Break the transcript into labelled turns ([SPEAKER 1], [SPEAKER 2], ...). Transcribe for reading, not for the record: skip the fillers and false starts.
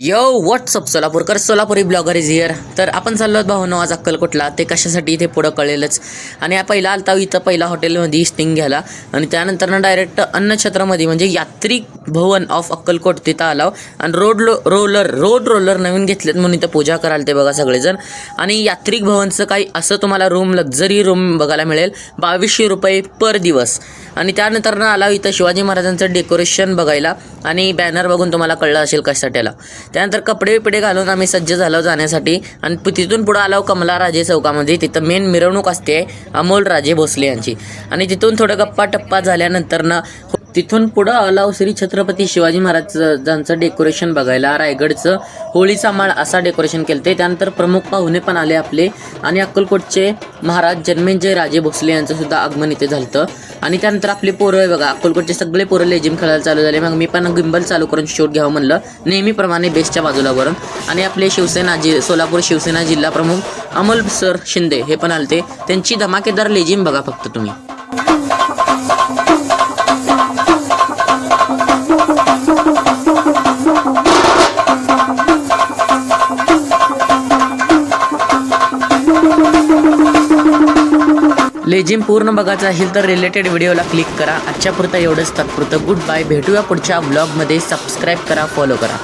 [SPEAKER 1] Yo WhatsApp Solapuri blogger is here. तर आपण चाललो आहोत भावनो आज अक्कलकोटला. ते कशासाठी इथे पुढं कळेलच. आणि पहिला आलता इथं पहिला हॉटेलमध्ये स्टिंग घ्यायला आणि त्यानंतर डायरेक्ट अन्नछत्रामध्ये म्हणजे यात्रिक भवन ऑफ अक्कलकोट तिथं आलाव. आणि रोड रोलर नवीन घेतलेत म्हणून इथं पूजा करायला ते बघा सगळेजण. आणि यात्रिक भवनचं काही असं तुम्हाला रूम लक्झरी रूम बघायला मिळेल 2200 रुपये पर दिवस. आणि त्यानंतर आला इथं शिवाजी महाराजांचं डेकोरेशन बघायला आणि बॅनर बघून तुम्हाला कळलं असेल कशासाठी आला. त्यानंतर कपडे पिपडे घालून आम्ही सज्ज झालो जाण्यासाठी. आणि तिथून पुढं आलो कमला राजे चौकामध्ये. तिथं मेन मिरवणूक असते अमोल राजे भोसले यांची. आणि तिथून थोडं गप्पा टप्पा झाल्यानंतर तिथून पुढं आलाव श्री छत्रपती शिवाजी महाराजांचं डेकोरेशन बघायला. रायगडचं होळीचा माळ असा डेकोरेशन केलं ते. त्यानंतर प्रमुख पाहुणे पण आले आपले आणि अक्कलकोटचे महाराज जन्मेजय राजे भोसले यांचं सुद्धा आगमन इथे झालं. आणि त्यानंतर आपले पोरं आहे बघा अक्कलकोटचे सगळे पोरं लेझिम खेळायला चालू झाले. मग मी पण गिंबल चालू करून शूट घ्यावं म्हणलं नेहमीप्रमाणे बेसच्या बाजूला करून. आणि आपले सोलापूर शिवसेना जिल्हा प्रमुख अमोल सर शिंदे हे पण आलते. त्यांची धमाकेदार लेझिम बघा फक्त तुम्ही. लेझिम पूर्ण बघायचं असेल तर रिलेटेड व्हिडिओला क्लिक करा. आजच्या पुरता एवढंच तात्पुरतं गुड बाय. भेटूया पुढच्या व्लॉगमध्ये. सबस्क्राईब करा, फॉलो करा.